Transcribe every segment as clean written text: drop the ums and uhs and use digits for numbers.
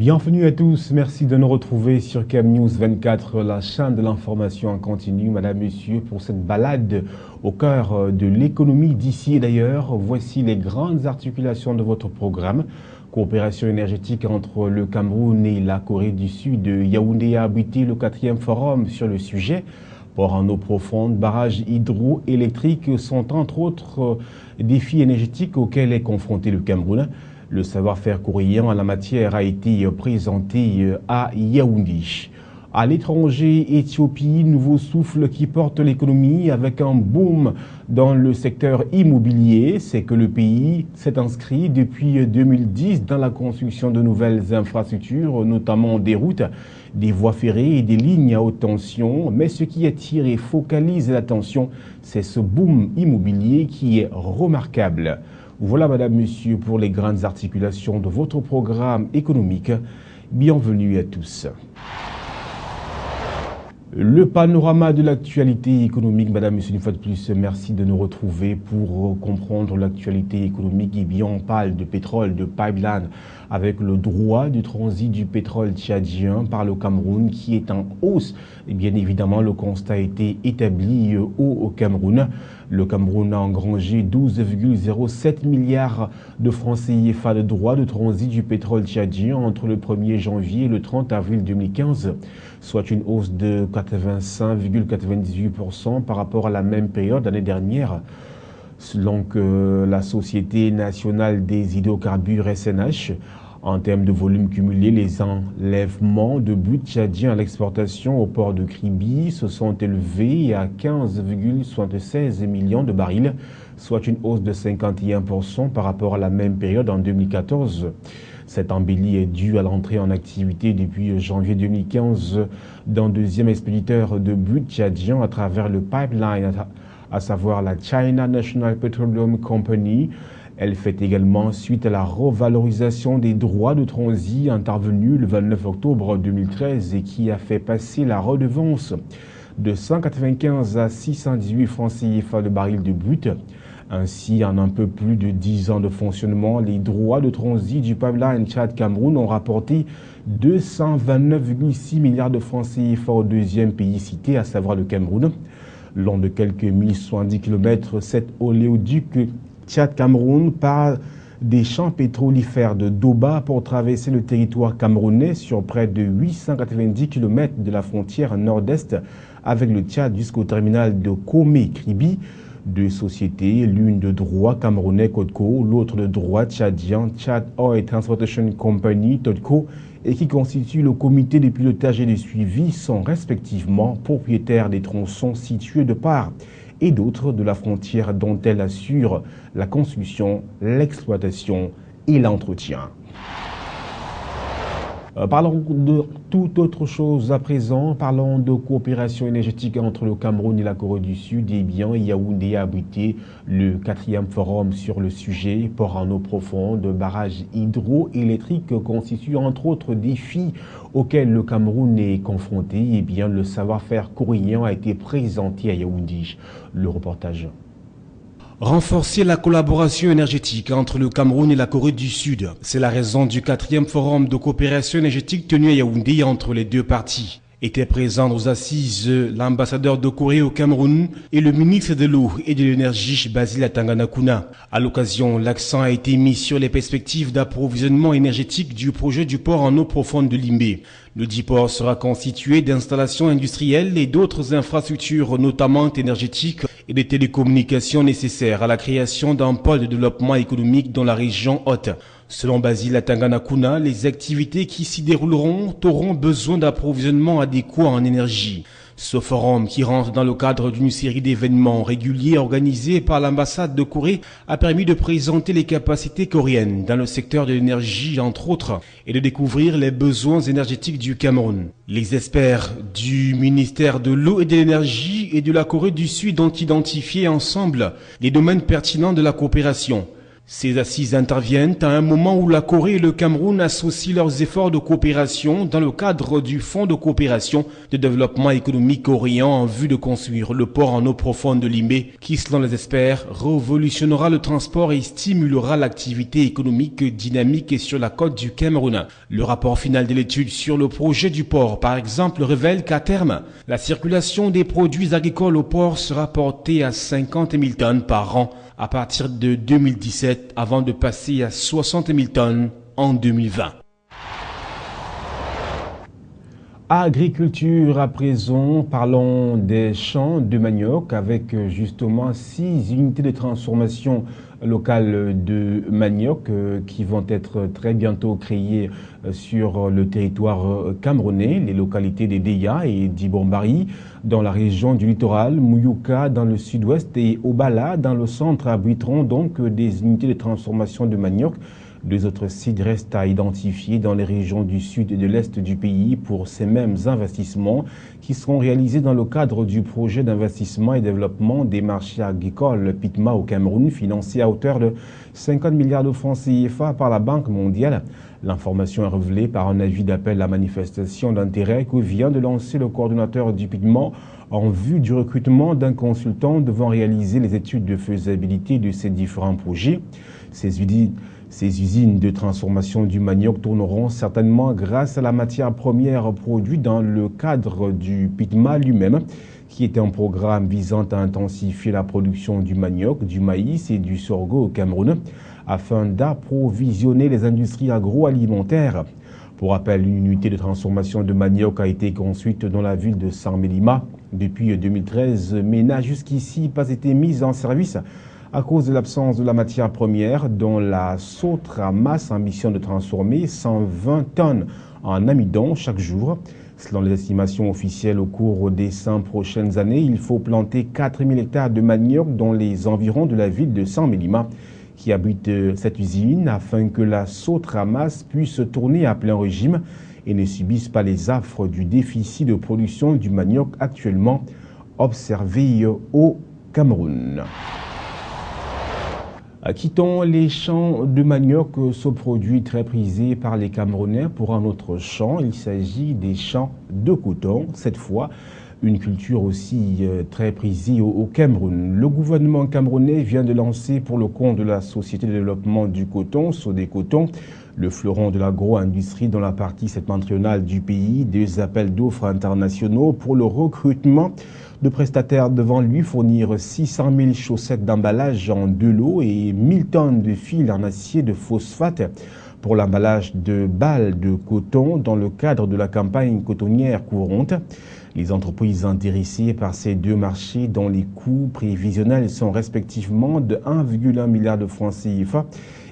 Bienvenue à tous, merci de nous retrouver sur CamNews 24, la chaîne de l'information en continu. Madame, Monsieur, pour cette balade au cœur de l'économie d'ici et d'ailleurs, voici les grandes articulations de votre programme. Coopération énergétique entre le Cameroun et la Corée du Sud. Yaoundé a abrité le 4e forum sur le sujet. Port en eau profonde, barrages hydroélectriques sont entre autres défis énergétiques auxquels est confronté le Cameroun. Le savoir-faire coréen en la matière a été présenté à Yaoundé. À l'étranger, Éthiopie, nouveau souffle qui porte l'économie avec un boom dans le secteur immobilier. C'est que le pays s'est inscrit depuis 2010 dans la construction de nouvelles infrastructures, notamment des routes, des voies ferrées et des lignes à haute tension. Mais ce qui attire et focalise l'attention, c'est ce boom immobilier qui est remarquable. Voilà, Madame, Monsieur, pour les grandes articulations de votre programme économique. Bienvenue à tous. Le panorama de l'actualité économique, Madame, Monsieur, une fois de plus, merci de nous retrouver pour comprendre l'actualité économique. Eh bien, on parle de pétrole, de pipeline, avec le droit du transit du pétrole tchadien par le Cameroun qui est en hausse. Et bien évidemment, le constat a été établi au Cameroun. Le Cameroun a engrangé 12,07 milliards de francs CFA de droits de transit du pétrole tchadien entre le 1er janvier et le 30 avril 2015, soit une hausse de 85,98% par rapport à la même période l'année dernière. Selon la Société nationale des hydrocarbures SNH, en termes de volume cumulé, les enlèvements de brut tchadien à l'exportation au port de Kribi se sont élevés à 15,76 millions de barils, soit une hausse de 51% par rapport à la même période en 2014. Cette embellie est due à l'entrée en activité depuis janvier 2015 d'un deuxième expéditeur de brut tchadien à travers le pipeline, à savoir la China National Petroleum Company. Elle fait également suite à la revalorisation des droits de transit intervenue le 29 octobre 2013 et qui a fait passer la redevance de 195 à 618 francs CFA de baril de brut. Ainsi, en un peu plus de 10 ans de fonctionnement, les droits de transit du pipeline Tchad-Cameroun ont rapporté 229,6 milliards de francs CFA au deuxième pays cité, à savoir le Cameroun. Long de quelques 1070 km, cet oléoduc Tchad-Cameroun part des champs pétrolifères de Doba pour traverser le territoire camerounais sur près de 890 km de la frontière nord-est avec le Tchad jusqu'au terminal de Komé-Kribi. Deux sociétés, l'une de droit camerounais Codco, l'autre de droit tchadien Tchad Oil Transportation Company Todco, et qui constitue le comité de pilotage et de suivi, sont respectivement propriétaires des tronçons situés de part et d'autre de la frontière dont elle assure la construction, l'exploitation et l'entretien. Parlons de toute autre chose à présent. Parlons de coopération énergétique entre le Cameroun et la Corée du Sud. Eh bien, Yaoundé a abrité le 4e forum sur le sujet. Port en eau profonde, barrages hydroélectriques constituent entre autres défis auxquels le Cameroun est confronté. Eh bien, le savoir-faire coréen a été présenté à Yaoundé. Le reportage. Renforcer la collaboration énergétique entre le Cameroun et la Corée du Sud. C'est la raison du 4e forum de coopération énergétique tenu à Yaoundé entre les deux parties. Étaient présents aux assises l'ambassadeur de Corée au Cameroun et le ministre de l'eau et de l'énergie Basil Atanganakuna. À l'occasion, l'accent a été mis sur les perspectives d'approvisionnement énergétique du projet du port en eau profonde de Limbé. Le dit port sera constitué d'installations industrielles et d'autres infrastructures, notamment énergétiques et des télécommunications nécessaires à la création d'un pôle de développement économique dans la région haute. Selon Basil Atanganakuna, les activités qui s'y dérouleront auront besoin d'approvisionnement adéquat en énergie. Ce forum, qui rentre dans le cadre d'une série d'événements réguliers organisés par l'ambassade de Corée, a permis de présenter les capacités coréennes dans le secteur de l'énergie, entre autres, et de découvrir les besoins énergétiques du Cameroun. Les experts du ministère de l'eau et de l'énergie et de la Corée du Sud ont identifié ensemble les domaines pertinents de la coopération. Ces assises interviennent à un moment où la Corée et le Cameroun associent leurs efforts de coopération dans le cadre du Fonds de coopération de développement économique coréen en vue de construire le port en eau profonde de Limé qui, selon les experts, révolutionnera le transport et stimulera l'activité économique dynamique sur la côte du Cameroun. Le rapport final de l'étude sur le projet du port, par exemple, révèle qu'à terme, la circulation des produits agricoles au port sera portée à 50 000 tonnes par an à partir de 2017 avant de passer à 60 000 tonnes en 2020. Agriculture à présent, parlons des champs de manioc avec justement 6 unités de transformation locale de manioc qui vont être très bientôt créées sur le territoire camerounais, les localités de Deya et d'Ibombari dans la région du littoral, Mouyouka dans le sud-ouest et Obala dans le centre abriteront donc des unités de transformation de manioc. 2 autres sites restent à identifier dans les régions du sud et de l'est du pays pour ces mêmes investissements qui seront réalisés dans le cadre du projet d'investissement et développement des marchés agricoles PITMA au Cameroun, financé à hauteur de 50 milliards de francs CFA par la Banque mondiale. L'information est révélée par un avis d'appel à manifestation d'intérêt que vient de lancer le coordonnateur du PITMA en vue du recrutement d'un consultant devant réaliser les études de faisabilité de ces différents projets. Ces usines de transformation du manioc tourneront certainement grâce à la matière première produite dans le cadre du PITMA lui-même, qui est un programme visant à intensifier la production du manioc, du maïs et du sorgho au Cameroun, afin d'approvisionner les industries agroalimentaires. Pour rappel, une unité de transformation de manioc a été construite dans la ville de Saint-Mélima depuis 2013, mais n'a jusqu'ici pas été mise en service à cause de l'absence de la matière première dont la Sotramas ambitionne de transformer 120 tonnes en amidon chaque jour. Selon les estimations officielles, au cours des 5 prochaines années, il faut planter 4000 hectares de manioc dans les environs de la ville de Saint-Mélima qui abrite cette usine afin que la Sotramas puisse tourner à plein régime et ne subisse pas les affres du déficit de production du manioc actuellement observé au Cameroun. Quittons les champs de manioc, ce produit très prisé par les Camerounais pour un autre champ. Il s'agit des champs de coton, cette fois une culture aussi très prisée au Cameroun. Le gouvernement camerounais vient de lancer pour le compte de la Société de développement du coton, Sodécoton, le fleuron de l'agro-industrie dans la partie septentrionale du pays, 2 appels d'offres internationaux pour le recrutement de prestataires devant lui fournir 600 000 chaussettes d'emballage en 2 lots et 1000 tonnes de fil en acier de phosphate pour l'emballage de balles de coton dans le cadre de la campagne cotonnière courante. Les entreprises intéressées par ces 2 marchés dont les coûts prévisionnels sont respectivement de 1,1 milliard de francs CFA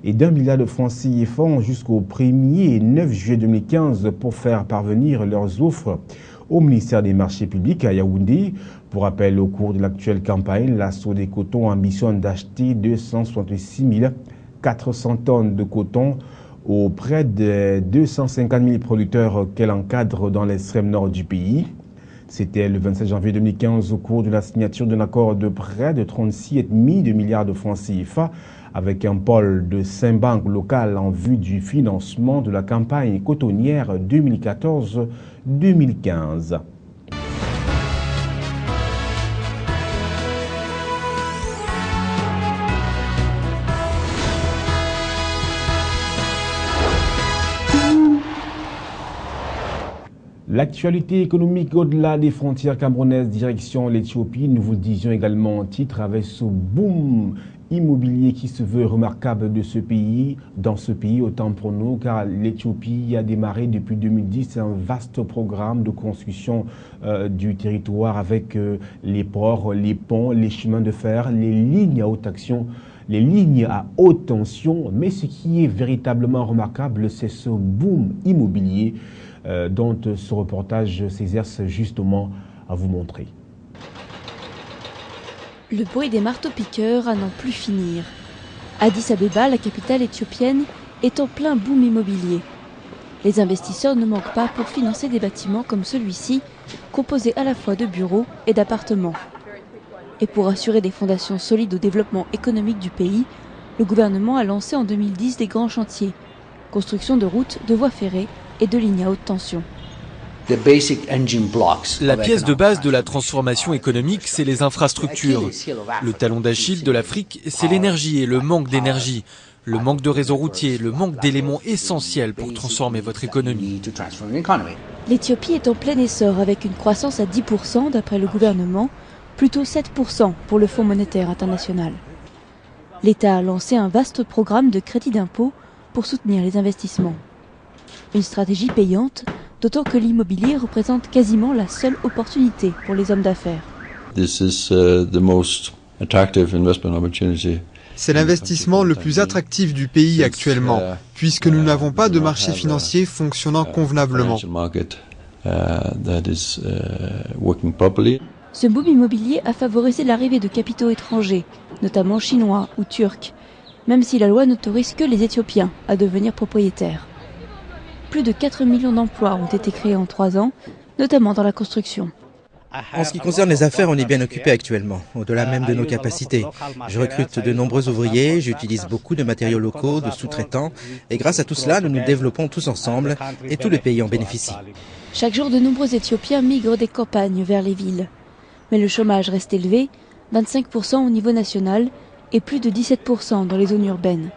et d'1 milliard de francs CFA jusqu'au 1er et 9 juillet 2015 pour faire parvenir leurs offres au ministère des Marchés publics à Yaoundé. Pour rappel, au cours de l'actuelle campagne, la Sodécoton ambitionne d'acheter 266 400 tonnes de coton auprès de 250 000 producteurs qu'elle encadre dans l'extrême nord du pays. C'était le 27 janvier 2015 au cours de la signature d'un accord de près de 36,5 milliards de francs CFA avec un pôle de 5 banques locales en vue du financement de la campagne cotonnière 2014-2015. L'actualité économique au-delà des frontières camerounaises, direction l'Éthiopie, nous vous le disions également en titre, avec ce boom immobilier qui se veut remarquable de ce pays, dans ce pays, autant pour nous, car l'Éthiopie a démarré depuis 2010 un vaste programme de construction du territoire avec les ports, les ponts, les chemins de fer, les lignes à haute action, les lignes à haute tension. Mais ce qui est véritablement remarquable, c'est ce boom immobilier dont ce reportage s'exerce justement à vous montrer. Le bruit des marteaux-piqueurs à n'en plus finir. Addis Abeba, la capitale éthiopienne, est en plein boom immobilier. Les investisseurs ne manquent pas pour financer des bâtiments comme celui-ci, composés à la fois de bureaux et d'appartements. Et pour assurer des fondations solides au développement économique du pays, le gouvernement a lancé en 2010 des grands chantiers, construction de routes, de voies ferrées et de lignes à haute tension. La pièce de base de la transformation économique, c'est les infrastructures. Le talon d'Achille de l'Afrique, c'est l'énergie et le manque d'énergie. Le manque de réseaux routiers, le manque d'éléments essentiels pour transformer votre économie. L'Éthiopie est en plein essor avec une croissance à 10% d'après le gouvernement, plutôt 7% pour le Fonds monétaire international. L'État a lancé un vaste programme de crédit d'impôt pour soutenir les investissements. Une stratégie payante, d'autant que l'immobilier représente quasiment la seule opportunité pour les hommes d'affaires. C'est l'investissement le plus attractif du pays actuellement, puisque nous n'avons pas de marché financier fonctionnant convenablement. Ce boom immobilier a favorisé l'arrivée de capitaux étrangers, notamment chinois ou turcs, même si la loi n'autorise que les Éthiopiens à devenir propriétaires. Plus de 4 millions d'emplois ont été créés en 3 ans, notamment dans la construction. En ce qui concerne les affaires, on est bien occupé actuellement, au-delà même de nos capacités. Je recrute de nombreux ouvriers, j'utilise beaucoup de matériaux locaux, de sous-traitants, et grâce à tout cela, nous nous développons tous ensemble, et tout le pays en bénéficie. Chaque jour, de nombreux Éthiopiens migrent des campagnes vers les villes. Mais le chômage reste élevé, 25% au niveau national, et plus de 17% dans les zones urbaines.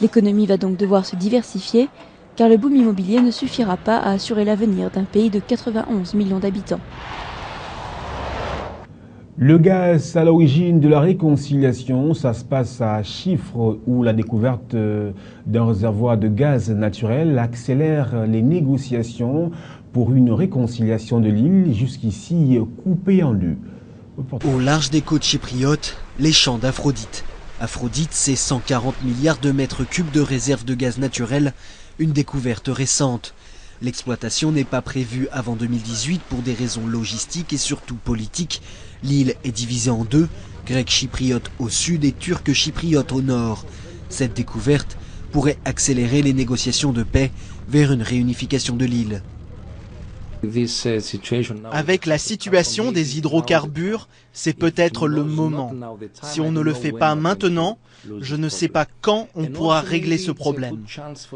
L'économie va donc devoir se diversifier, car le boom immobilier ne suffira pas à assurer l'avenir d'un pays de 91 millions d'habitants. Le gaz à l'origine de la réconciliation, ça se passe à Chypre où la découverte d'un réservoir de gaz naturel accélère les négociations pour une réconciliation de l'île jusqu'ici coupée en deux. Au large des côtes chypriotes, les champs d'Aphrodite. Aphrodite, c'est 140 milliards de mètres cubes de réserves de gaz naturel, une découverte récente. L'exploitation n'est pas prévue avant 2018 pour des raisons logistiques et surtout politiques. L'île est divisée en deux, grec chypriote au sud et turc chypriote au nord. Cette découverte pourrait accélérer les négociations de paix vers une réunification de l'île. Avec la situation des hydrocarbures, c'est peut-être le moment. Si on ne le fait pas maintenant, je ne sais pas quand on pourra régler ce problème.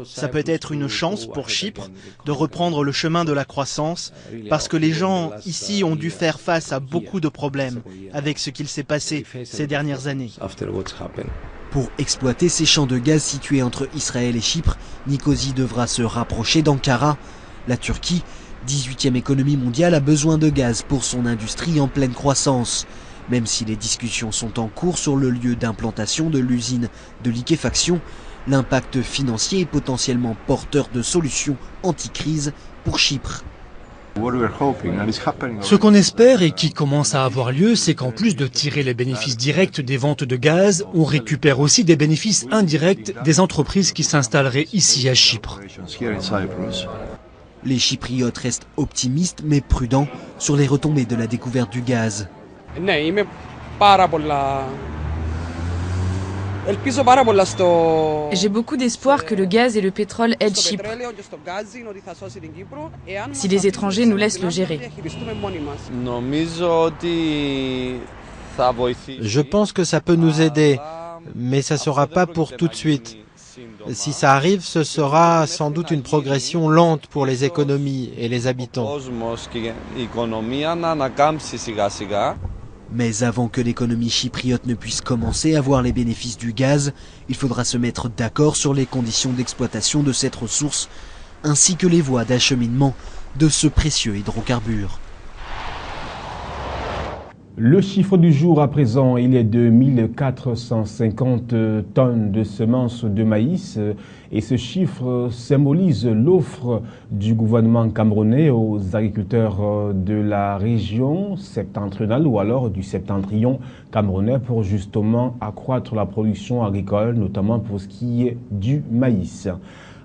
Ça peut être une chance pour Chypre de reprendre le chemin de la croissance, parce que les gens ici ont dû faire face à beaucoup de problèmes avec ce qu'il s'est passé ces dernières années. Pour exploiter ces champs de gaz situés entre Israël et Chypre, Nicosie devra se rapprocher d'Ankara. La Turquie, 18e économie mondiale, a besoin de gaz pour son industrie en pleine croissance. Même si les discussions sont en cours sur le lieu d'implantation de l'usine de liquéfaction, l'impact financier est potentiellement porteur de solutions anti-crise pour Chypre. Ce qu'on espère et qui commence à avoir lieu, c'est qu'en plus de tirer les bénéfices directs des ventes de gaz, on récupère aussi des bénéfices indirects des entreprises qui s'installeraient ici à Chypre. Les Chypriotes restent optimistes mais prudents sur les retombées de la découverte du gaz. J'ai beaucoup d'espoir que le gaz et le pétrole aident Chypre, si les étrangers nous laissent le gérer. Je pense que ça peut nous aider, mais ça ne sera pas pour tout de suite. Si ça arrive, ce sera sans doute une progression lente pour les économies et les habitants. Mais avant que l'économie chypriote ne puisse commencer à voir les bénéfices du gaz, il faudra se mettre d'accord sur les conditions d'exploitation de cette ressource, ainsi que les voies d'acheminement de ce précieux hydrocarbure. Le chiffre du jour à présent, il est de 1450 tonnes de semences de maïs et ce chiffre symbolise l'offre du gouvernement camerounais aux agriculteurs de la région septentrionale ou alors du septentrion camerounais pour justement accroître la production agricole, notamment pour ce qui est du maïs.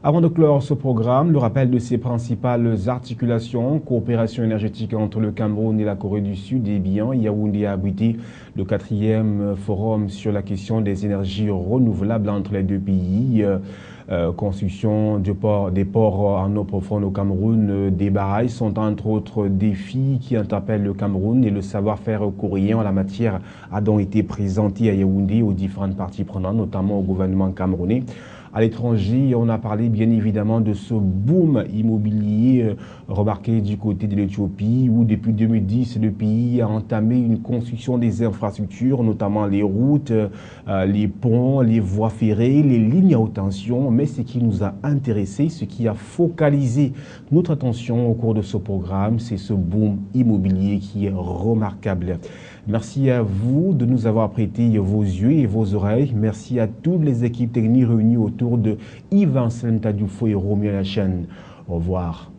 Avant de clore ce programme, le rappel de ses principales articulations, coopération énergétique entre le Cameroun et la Corée du Sud et bien, Yaoundé a abrité le 4e forum sur la question des énergies renouvelables entre les deux pays. construction des ports en eau profonde au Cameroun, des barrages sont entre autres défis qui interpellent le Cameroun et le savoir-faire coréen en la matière a donc été présenté à Yaoundé aux différentes parties prenantes, notamment au gouvernement camerounais. À l'étranger, on a parlé bien évidemment de ce boom immobilier remarqué du côté de l'Éthiopie où depuis 2010, le pays a entamé une construction des infrastructures, notamment les routes, les ponts, les voies ferrées, les lignes à haute tension. Mais ce qui nous a intéressé, ce qui a focalisé notre attention au cours de ce programme, c'est ce boom immobilier qui est remarquable. Merci à vous de nous avoir prêté vos yeux et vos oreilles. Merci à toutes les équipes techniques réunies autour de Yves Vincent Tadioufo et Romy à la chaîne. Au revoir.